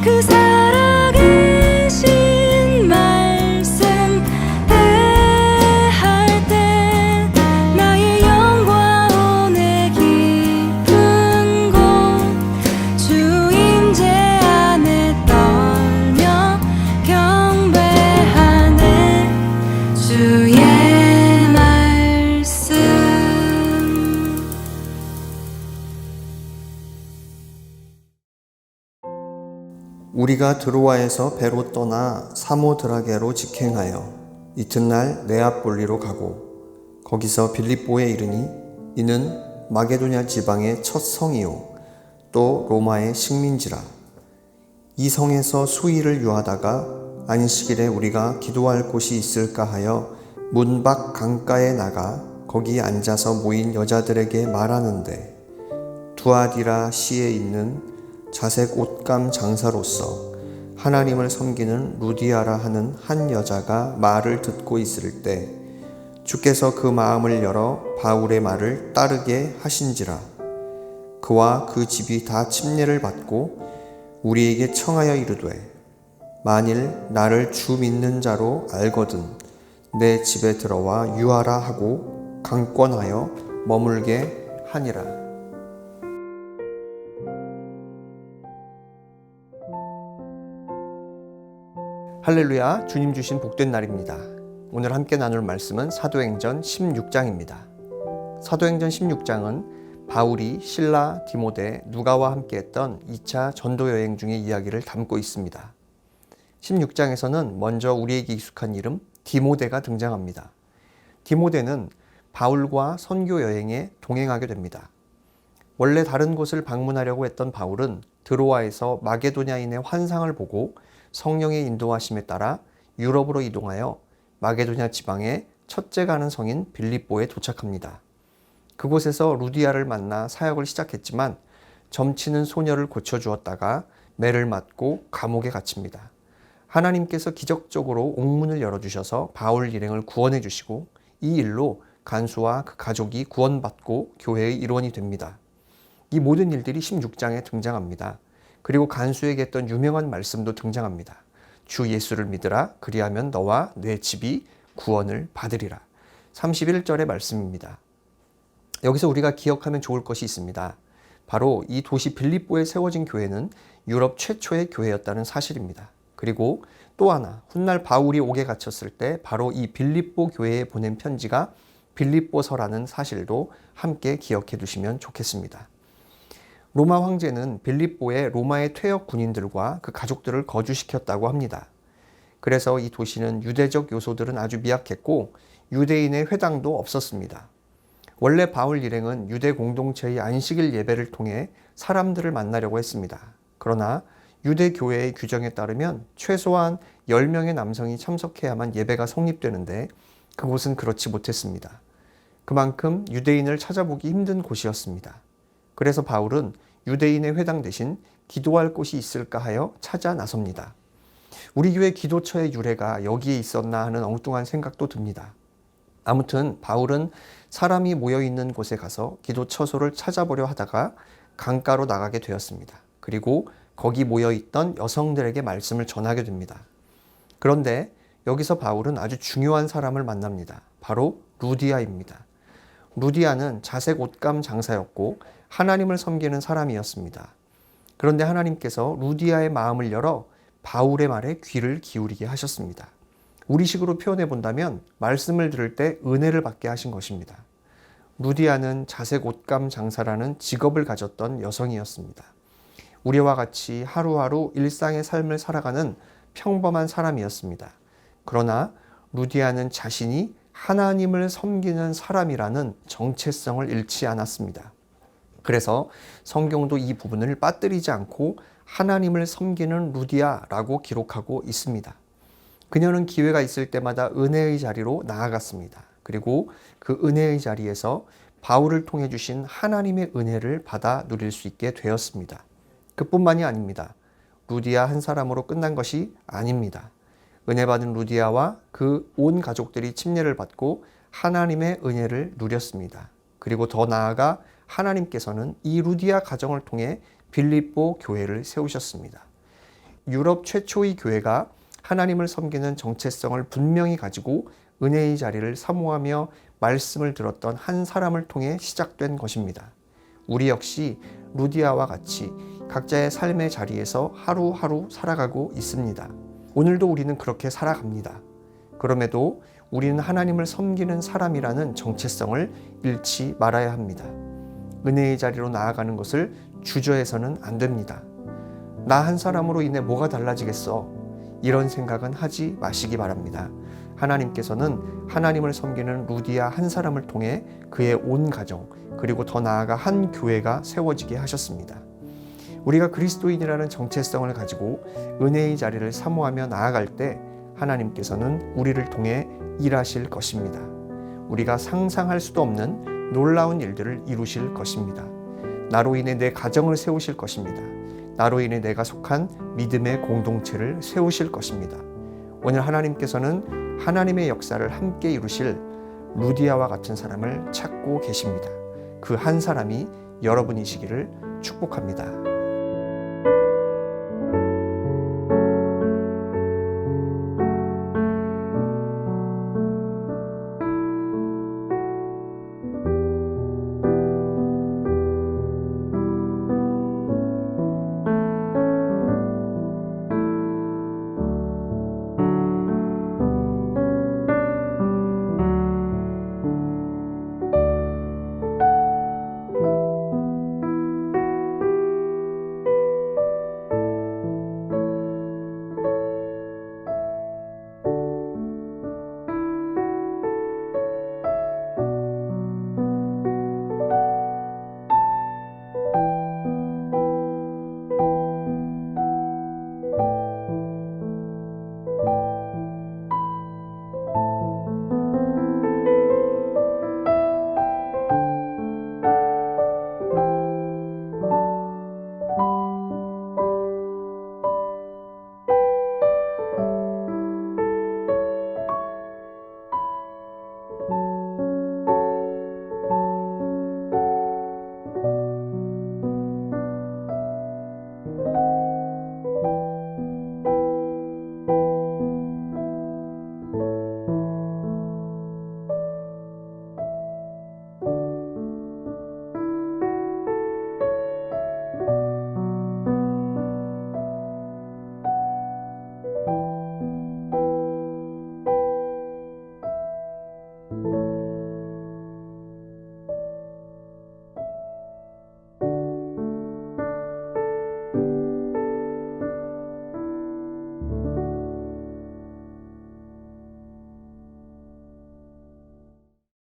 그 살아계신 말씀 대할 때 나의 영과 온의 깊은 곳 주 임재 안에 떨며 경배하네. 주의 말씀. 우리가 드로아에서 배로 떠나 사모드라게로 직행하여 이튿날 네아폴리로 가고 거기서 빌립보에 이르니 이는 마게도냐 지방의 첫 성이요 또 로마의 식민지라. 이 성에서 수일을 유하다가 안식일에 우리가 기도할 곳이 있을까 하여 문 밖 강가에 나가 거기 앉아서 모인 여자들에게 말하는데, 두아디라 시에 있는 자색 옷감 장사로서 하나님을 섬기는 루디아라 하는 한 여자가 말을 듣고 있을 때 주께서 그 마음을 열어 바울의 말을 따르게 하신지라. 그와 그 집이 다 침례를 받고 우리에게 청하여 이르되, 만일 나를 주 믿는 자로 알거든 내 집에 들어와 유하라 하고 강권하여 머물게 하니라. 할렐루야, 주님 주신 복된 날입니다. 오늘 함께 나눌 말씀은 사도행전 16장입니다. 사도행전 16장은 바울이 실라, 디모데, 누가와 함께 했던 2차 전도 여행 중의 이야기를 담고 있습니다. 16장에서는 먼저 우리에게 익숙한 이름 디모데가 등장합니다. 디모데는 바울과 선교 여행에 동행하게 됩니다. 원래 다른 곳을 방문하려고 했던 바울은 드로아에서 마게도냐인의 환상을 보고 성령의 인도하심에 따라 유럽으로 이동하여 마게도냐 지방의 첫째 가는 성인 빌립보에 도착합니다. 그곳에서 루디아를 만나 사역을 시작했지만 점치는 소녀를 고쳐주었다가 매를 맞고 감옥에 갇힙니다. 하나님께서 기적적으로 옥문을 열어주셔서 바울 일행을 구원해 주시고 이 일로 간수와 그 가족이 구원받고 교회의 일원이 됩니다. 이 모든 일들이 16장에 등장합니다. 그리고 간수에게 했던 유명한 말씀도 등장합니다. 주 예수를 믿으라. 그리하면 너와 내 집이 구원을 받으리라. 31절의 말씀입니다. 여기서 우리가 기억하면 좋을 것이 있습니다. 바로 이 도시 빌립보에 세워진 교회는 유럽 최초의 교회였다는 사실입니다. 그리고 또 하나, 훗날 바울이 옥에 갇혔을 때 바로 이 빌립보 교회에 보낸 편지가 빌립보서라는 사실도 함께 기억해 두시면 좋겠습니다. 로마 황제는 빌립보에 로마의 퇴역 군인들과 그 가족들을 거주시켰다고 합니다. 그래서 이 도시는 유대적 요소들은 아주 미약했고 유대인의 회당도 없었습니다. 원래 바울 일행은 유대 공동체의 안식일 예배를 통해 사람들을 만나려고 했습니다. 그러나 유대 교회의 규정에 따르면 최소한 10명의 남성이 참석해야만 예배가 성립되는데 그곳은 그렇지 못했습니다. 그만큼 유대인을 찾아보기 힘든 곳이었습니다. 그래서 바울은 유대인의 회당 대신 기도할 곳이 있을까 하여 찾아 나섭니다. 우리 교회 기도처의 유래가 여기에 있었나 하는 엉뚱한 생각도 듭니다. 아무튼 바울은 사람이 모여있는 곳에 가서 기도처소를 찾아보려 하다가 강가로 나가게 되었습니다. 그리고 거기 모여있던 여성들에게 말씀을 전하게 됩니다. 그런데 여기서 바울은 아주 중요한 사람을 만납니다. 바로 루디아입니다. 루디아는 자색 옷감 장사였고 하나님을 섬기는 사람이었습니다. 그런데 하나님께서 루디아의 마음을 열어 바울의 말에 귀를 기울이게 하셨습니다. 우리식으로 표현해 본다면 말씀을 들을 때 은혜를 받게 하신 것입니다. 루디아는 자색 옷감 장사라는 직업을 가졌던 여성이었습니다. 우리와 같이 하루하루 일상의 삶을 살아가는 평범한 사람이었습니다. 그러나 루디아는 자신이 하나님을 섬기는 사람이라는 정체성을 잃지 않았습니다. 그래서 성경도 이 부분을 빠뜨리지 않고 하나님을 섬기는 루디아라고 기록하고 있습니다. 그녀는 기회가 있을 때마다 은혜의 자리로 나아갔습니다. 그리고 그 은혜의 자리에서 바울을 통해 주신 하나님의 은혜를 받아 누릴 수 있게 되었습니다. 그뿐만이 아닙니다. 루디아 한 사람으로 끝난 것이 아닙니다. 은혜 받은 루디아와 그 온 가족들이 침례를 받고 하나님의 은혜를 누렸습니다. 그리고 더 나아가 하나님께서는 이 루디아 가정을 통해 빌립보 교회를 세우셨습니다. 유럽 최초의 교회가 하나님을 섬기는 정체성을 분명히 가지고 은혜의 자리를 사모하며 말씀을 들었던 한 사람을 통해 시작된 것입니다. 우리 역시 루디아와 같이 각자의 삶의 자리에서 하루하루 살아가고 있습니다. 오늘도 우리는 그렇게 살아갑니다. 그럼에도 우리는 하나님을 섬기는 사람이라는 정체성을 잃지 말아야 합니다. 은혜의 자리로 나아가는 것을 주저해서는 안 됩니다. 나 한 사람으로 인해 뭐가 달라지겠어? 이런 생각은 하지 마시기 바랍니다. 하나님께서는 하나님을 섬기는 루디아 한 사람을 통해 그의 온 가정, 그리고 더 나아가 한 교회가 세워지게 하셨습니다. 우리가 그리스도인이라는 정체성을 가지고 은혜의 자리를 사모하며 나아갈 때 하나님께서는 우리를 통해 일하실 것입니다. 우리가 상상할 수도 없는 놀라운 일들을 이루실 것입니다. 나로 인해 내 가정을 세우실 것입니다. 나로 인해 내가 속한 믿음의 공동체를 세우실 것입니다. 오늘 하나님께서는 하나님의 역사를 함께 이루실 루디아와 같은 사람을 찾고 계십니다. 그 한 사람이 여러분이시기를 축복합니다.